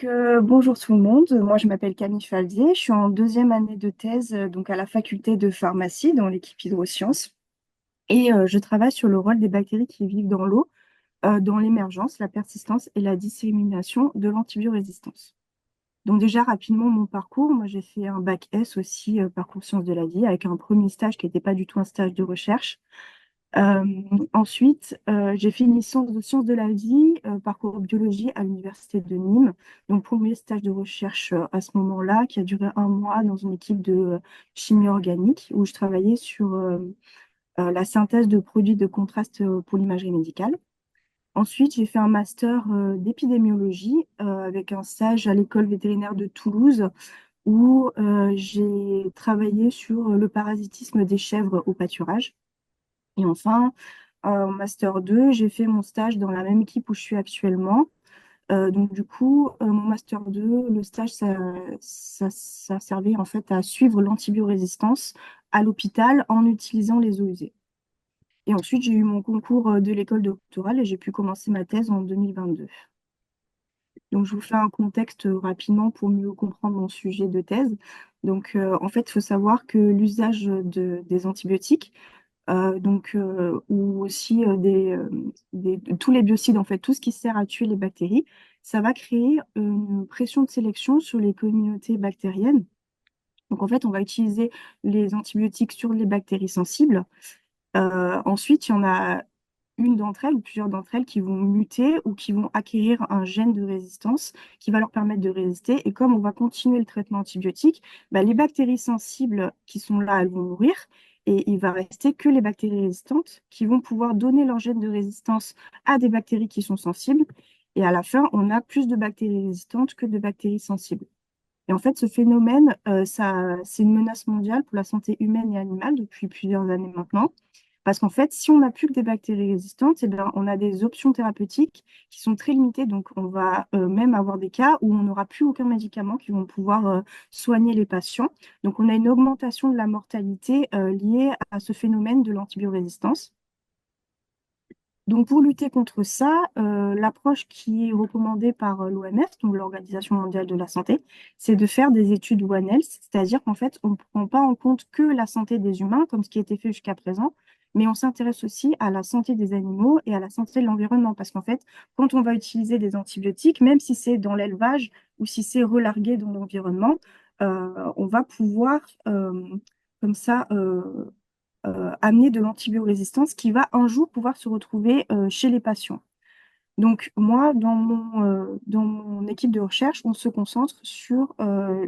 Bonjour tout le monde. Moi, je m'appelle Camille Falvier. Je suis en deuxième année de thèse donc à la faculté de pharmacie dans l'équipe hydrosciences. Je travaille sur le rôle des bactéries qui vivent dans l'eau, dans l'émergence, la persistance et la dissémination de l'antibiorésistance. Donc déjà, rapidement, mon parcours. Moi, j'ai fait un bac S aussi, parcours sciences de la vie, avec un premier stage qui n'était pas du tout un stage de recherche. Euh, Ensuite, j'ai fait une licence de sciences de la vie, parcours biologie à l'université de Nîmes. Donc, premier stage de recherche à ce moment-là, qui a duré un mois dans une équipe de chimie organique, où je travaillais sur la synthèse de produits de contraste pour l'imagerie médicale. Ensuite, j'ai fait un master d'épidémiologie avec un stage à l'école vétérinaire de Toulouse, où j'ai travaillé sur le parasitisme des chèvres au pâturage. Et enfin, en Master 2, j'ai fait mon stage dans la même équipe où je suis actuellement. Donc du coup, mon Master 2, le stage, ça servait en fait à suivre l'antibiorésistance à l'hôpital en utilisant les eaux usées. Et ensuite, j'ai eu mon concours de l'école doctorale et j'ai pu commencer ma thèse en 2022. Donc je vous fais un contexte rapidement pour mieux comprendre mon sujet de thèse. En fait, il faut savoir que l'usage des antibiotiques ou aussi tous les biocides, en fait, tout ce qui sert à tuer les bactéries, ça va créer une pression de sélection sur les communautés bactériennes. Donc, en fait, on va utiliser les antibiotiques sur les bactéries sensibles. Ensuite, il y en a une d'entre elles ou plusieurs d'entre elles qui vont muter ou qui vont acquérir un gène de résistance qui va leur permettre de résister. Et comme on va continuer le traitement antibiotique, bah, les bactéries sensibles qui sont là, elles vont mourir. Et il va rester que les bactéries résistantes qui vont pouvoir donner leur gène de résistance à des bactéries qui sont sensibles. Et à la fin, on a plus de bactéries résistantes que de bactéries sensibles. Et en fait, ce phénomène, c'est une menace mondiale pour la santé humaine et animale depuis plusieurs années maintenant. Parce qu'en fait, si on n'a plus que des bactéries résistantes, eh bien, on a des options thérapeutiques qui sont très limitées. Donc, on va même avoir des cas où on n'aura plus aucun médicament qui vont pouvoir soigner les patients. Donc, on a une augmentation de la mortalité liée à ce phénomène de l'antibiorésistance. Donc, pour lutter contre ça, l'approche qui est recommandée par l'OMS, donc l'Organisation mondiale de la santé, c'est de faire des études One Health, c'est-à-dire qu'en fait, on ne prend pas en compte que la santé des humains, comme ce qui a été fait jusqu'à présent, mais on s'intéresse aussi à la santé des animaux et à la santé de l'environnement. Parce qu'en fait, quand on va utiliser des antibiotiques, même si c'est dans l'élevage ou si c'est relargué dans l'environnement, on va pouvoir comme ça amener de l'antibiorésistance qui va un jour pouvoir se retrouver chez les patients. Donc moi, dans mon équipe de recherche, on se concentre sur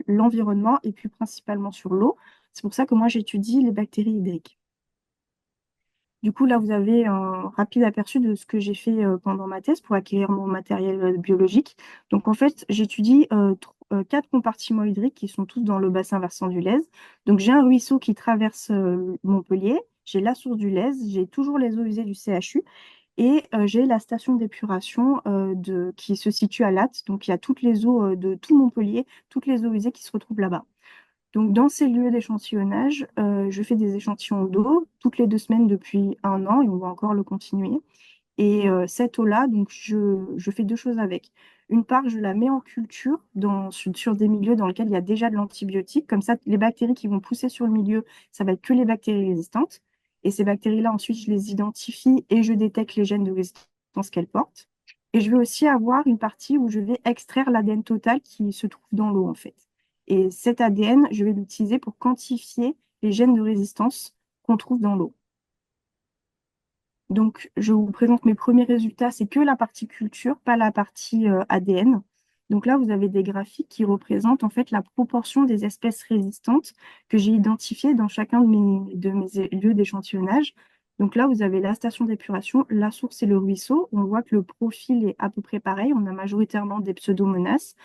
l'environnement et puis principalement sur l'eau. C'est pour ça que moi, j'étudie les bactéries hydriques. Du coup, là, vous avez un rapide aperçu de ce que j'ai fait pendant ma thèse pour acquérir mon matériel biologique. Donc, en fait, j'étudie quatre compartiments hydriques qui sont tous dans le bassin versant du Lèze. Donc, j'ai un ruisseau qui traverse Montpellier, j'ai la source du Lèze, j'ai toujours les eaux usées du CHU et j'ai la station d'épuration qui se situe à Latte. Donc, il y a toutes les eaux de tout Montpellier, toutes les eaux usées qui se retrouvent là-bas. Donc, dans ces lieux d'échantillonnage, je fais des échantillons d'eau toutes les 2 semaines depuis un an et on va encore le continuer. Et cette eau-là, donc je fais deux choses avec. Une part, je la mets en culture sur des milieux dans lesquels il y a déjà de l'antibiotique. Comme ça, les bactéries qui vont pousser sur le milieu, ça va être que les bactéries résistantes. Et ces bactéries-là, ensuite, je les identifie et je détecte les gènes de résistance qu'elles portent. Et je vais aussi avoir une partie où je vais extraire l'ADN total qui se trouve dans l'eau, en fait. Et cet ADN, je vais l'utiliser pour quantifier les gènes de résistance qu'on trouve dans l'eau. Donc, je vous présente mes premiers résultats. C'est que la partie culture, pas la partie ADN. Donc là, vous avez des graphiques qui représentent en fait la proportion des espèces résistantes que j'ai identifiées dans chacun de mes lieux d'échantillonnage. Donc là, vous avez la station d'épuration, la source et le ruisseau. On voit que le profil est à peu près pareil. On a majoritairement des pseudomonas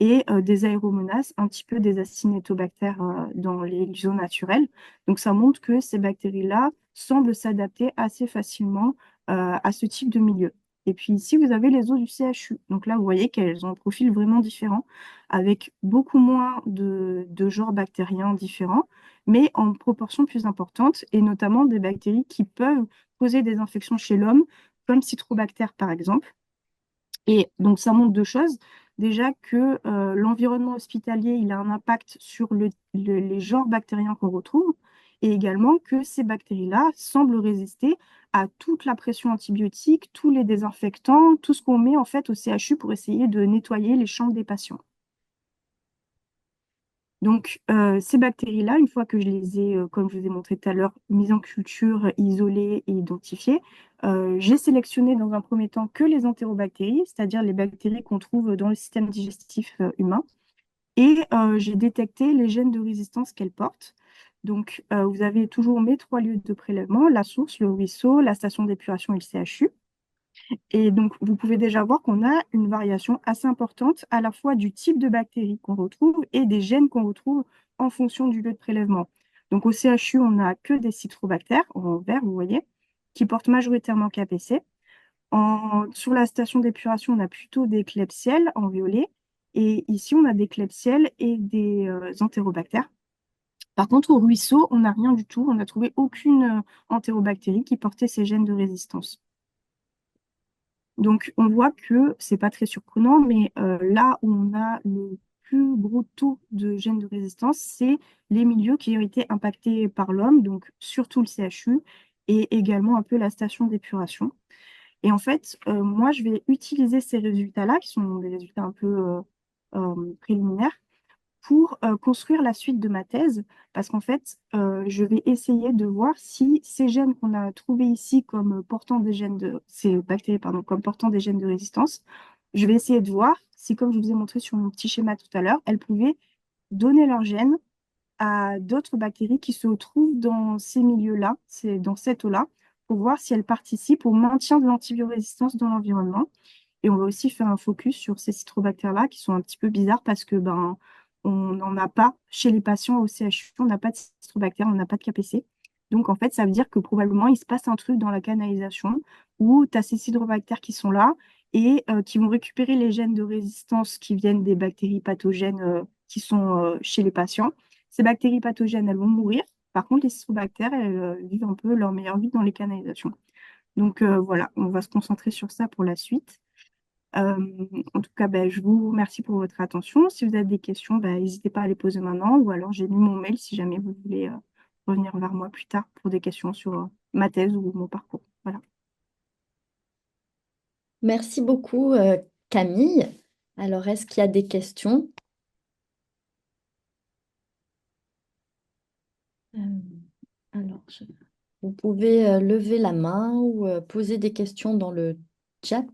et des aéromonas, un petit peu des acinetobactères dans les lieux naturels. Donc ça montre que ces bactéries-là semblent s'adapter assez facilement à ce type de milieu. Et puis ici, vous avez les eaux du CHU. Donc là, vous voyez qu'elles ont un profil vraiment différent, avec beaucoup moins de genres bactériens différents, mais en proportion plus importante, et notamment des bactéries qui peuvent causer des infections chez l'homme, comme Citrobacter par exemple. Et donc, ça montre deux choses. déjà que l'environnement hospitalier, il a un impact sur les genres bactériens qu'on retrouve, et également que ces bactéries-là semblent résister à toute la pression antibiotique, tous les désinfectants, tout ce qu'on met en fait au CHU pour essayer de nettoyer les chambres des patients. Donc, ces bactéries-là, une fois que je les ai, comme je vous ai montré tout à l'heure, mises en culture, isolées et identifiées, j'ai sélectionné dans un premier temps que les entérobactéries, c'est-à-dire les bactéries qu'on trouve dans le système digestif humain, et j'ai détecté les gènes de résistance qu'elles portent. Donc, vous avez toujours mes trois lieux de prélèvement, la source, le ruisseau, la station d'épuration et le CHU. Et donc, vous pouvez déjà voir qu'on a une variation assez importante à la fois du type de bactéries qu'on retrouve et des gènes qu'on retrouve en fonction du lieu de prélèvement. Donc, au CHU, on n'a que des citrobactères, en vert, vous voyez, qui portent majoritairement KPC. Sur la station d'épuration, on a plutôt des Klebsiella en violet. Et ici, on a des Klebsiella et des entérobactères. Par contre, au ruisseau, on n'a rien du tout. On n'a trouvé aucune entérobactérie qui portait ces gènes de résistance. Donc, on voit que c'est pas très surprenant, mais là où on a le plus gros taux de gènes de résistance, c'est les milieux qui ont été impactés par l'homme, donc surtout le CHU et également un peu la station d'épuration. Et en fait, moi, je vais utiliser ces résultats-là, qui sont des résultats un peu préliminaires, pour construire la suite de ma thèse, parce qu'en fait, je vais essayer de voir si ces gènes qu'on a trouvés ici comme portant des gènes de, ces bactéries, pardon, comme portant des gènes de résistance, je vais essayer de voir si, comme je vous ai montré sur mon petit schéma tout à l'heure, elles pouvaient donner leurs gènes à d'autres bactéries qui se trouvent dans ces milieux-là, c'est dans cette eau-là, pour voir si elles participent au maintien de l'antibiorésistance dans l'environnement. Et on va aussi faire un focus sur ces citrobactères-là qui sont un petit peu bizarres parce que ben, on n'en a pas chez les patients au CHU, on n'a pas de citrobactères, on n'a pas de KPC. Donc en fait, ça veut dire que probablement il se passe un truc dans la canalisation où tu as ces citrobactères qui sont là et qui vont récupérer les gènes de résistance qui viennent des bactéries pathogènes qui sont chez les patients. Ces bactéries pathogènes, elles vont mourir. Par contre, les citrobactères, elles vivent un peu leur meilleure vie dans les canalisations. Donc voilà, on va se concentrer sur ça pour la suite. En tout cas, ben, je vous remercie pour votre attention. Si vous avez des questions, ben, n'hésitez pas à les poser maintenant ou alors j'ai mis mon mail si jamais vous voulez revenir vers moi plus tard pour des questions sur ma thèse ou mon parcours. Voilà. Merci beaucoup, Camille. Alors, est-ce qu'il y a des questions? Euh, alors, vous pouvez lever la main ou poser des questions dans le chat.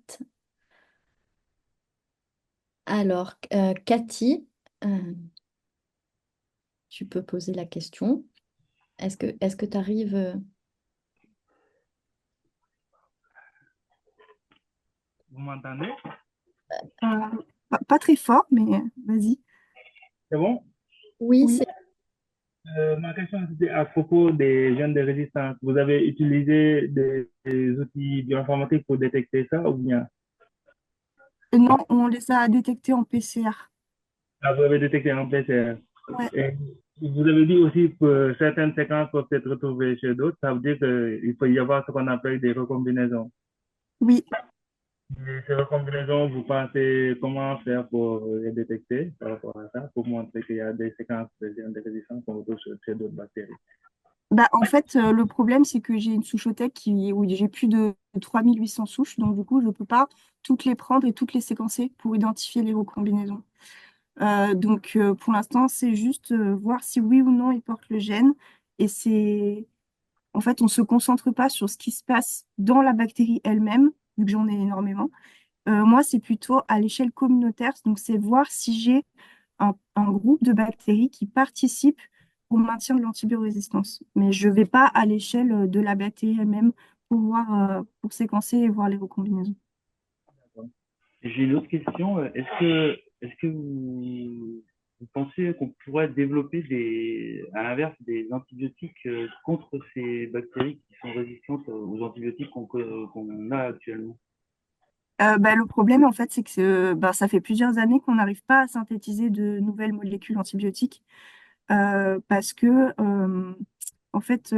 Alors, Cathy, euh, tu peux poser la question. Est-ce que tu arrives... Vous m'entendez? Pas très fort, mais vas-y. C'est bon? Oui, Oui. c'est... Ma question c'était à propos des gènes de résistance. Vous avez utilisé des outils bioinformatiques pour détecter ça ou bien Non, on les a détectés en PCR. vous avez détecté un PCR? Ouais. Et vous avez dit aussi que certaines séquences peuvent être retrouvées chez d'autres. Ça veut dire qu'il peut y avoir ce qu'on appelle des recombinaisons. Oui. Et ces recombinaisons, vous pensez comment faire pour les détecter par rapport à ça, pour montrer qu'il y a des séquences de gènes de résistance qu'on retrouve chez d'autres bactéries? Bah, en fait, le problème, c'est que j'ai une souchothèque où j'ai plus de 3800 souches, donc du coup, je ne peux pas toutes les prendre et toutes les séquencer pour identifier les recombinaisons. Donc, pour l'instant, c'est juste voir si oui ou non ils portent le gène. Et c'est, en fait, on ne se concentre pas sur ce qui se passe dans la bactérie elle-même, vu que j'en ai énormément. Moi, c'est plutôt à l'échelle communautaire. Donc, c'est voir si j'ai un groupe de bactéries qui participent au maintien de l'antibiorésistance. Mais je ne vais pas à l'échelle de la bactérie elle-même pour voir, pour séquencer et voir les recombinaisons. J'ai une autre question. Est-ce que vous pensez qu'on pourrait développer à l'inverse, des antibiotiques contre ces bactéries qui sont résistantes aux antibiotiques qu'on a actuellement? Bah, le problème, en fait, c'est que bah, ça fait plusieurs années qu'on n'arrive pas à synthétiser de nouvelles molécules antibiotiques parce que, en fait,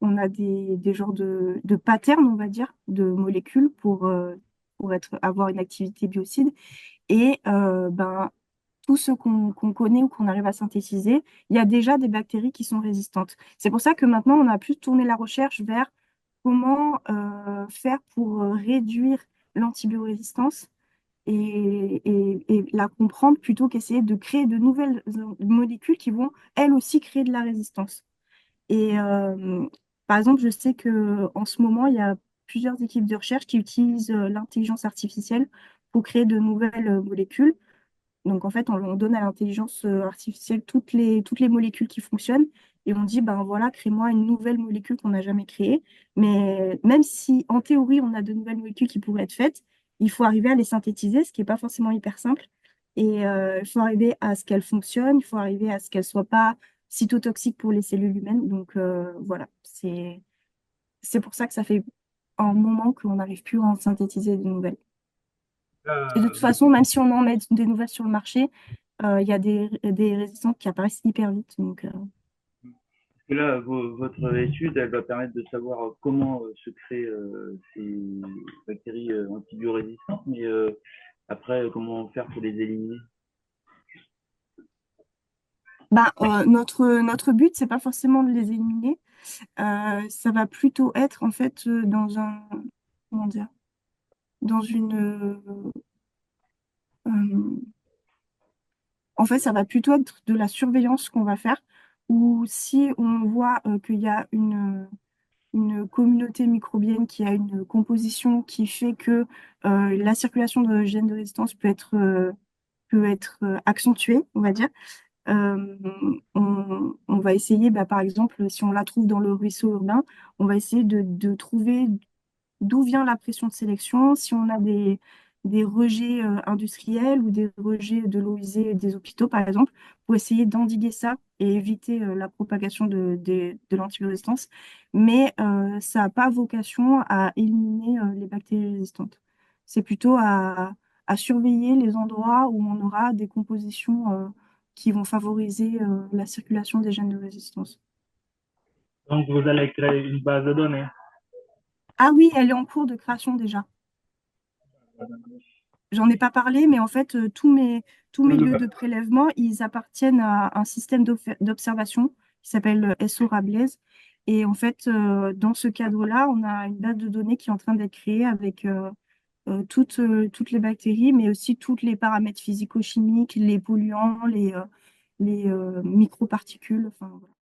on a des genres de patterns, on va dire, de molécules pour avoir une activité biocide. Et ben, tout ce qu'on connaît ou qu'on arrive à synthétiser, il y a déjà des bactéries qui sont résistantes. C'est pour ça que maintenant, on a plus tourné la recherche vers comment faire pour réduire l'antibiorésistance et la comprendre plutôt qu'essayer de créer de nouvelles molécules qui vont, elles aussi, créer de la résistance. Et par exemple, je sais que en ce moment, il y a plusieurs équipes de recherche qui utilisent l'intelligence artificielle pour créer de nouvelles molécules. Donc, en fait, on donne à l'intelligence artificielle toutes les molécules qui fonctionnent et on dit, ben voilà, crée-moi une nouvelle molécule qu'on n'a jamais créée. Mais même si, en théorie, on a de nouvelles molécules qui pourraient être faites, il faut arriver à les synthétiser, ce qui n'est pas forcément hyper simple. Et il faut arriver à ce qu'elles fonctionnent, il faut arriver à ce qu'elles ne soient pas cytotoxiques pour les cellules humaines. Donc, voilà, c'est pour ça que ça fait un moment qu'on n'arrive plus à en synthétiser de nouvelles. Et de toute Vous façon, même si on en met des nouvelles sur le marché, il y a des résistances qui apparaissent hyper vite. Donc, que là, votre étude, elle va permettre de savoir comment se créent ces bactéries antibiorésistantes, mais après, comment faire pour les éliminer? notre but, c'est pas forcément de les éliminer. Ça va plutôt être en fait dans un, comment dire, dans une, euh, en fait, ça va plutôt être de la surveillance qu'on va faire. Ou si on voit qu'il y a une communauté microbienne qui a une composition qui fait que la circulation de gènes de résistance peut être accentuée, on va dire. Euh, on va essayer, bah, par exemple, si on la trouve dans le ruisseau urbain, on va essayer de trouver d'où vient la pression de sélection, si on a des rejets industriels ou des rejets de l'eau usée des hôpitaux, par exemple, pour essayer d'endiguer ça et éviter la propagation de l'antibiorésistance. Mais ça n'a pas vocation à éliminer les bactéries résistantes. C'est plutôt à surveiller les endroits où on aura des compositions qui vont favoriser la circulation des gènes de résistance. Donc, vous allez créer une base de données. Ah oui, elle est en cours de création déjà. J'en ai pas parlé, mais en fait, tous mes lieux de prélèvement, ils appartiennent à un système d'observation qui s'appelle SO Rablaise. Et en fait, dans ce cadre-là, on a une base de données qui est en train d'être créée avec toutes les bactéries, mais aussi tous les paramètres physico-chimiques, les polluants, les microparticules. Enfin, voilà.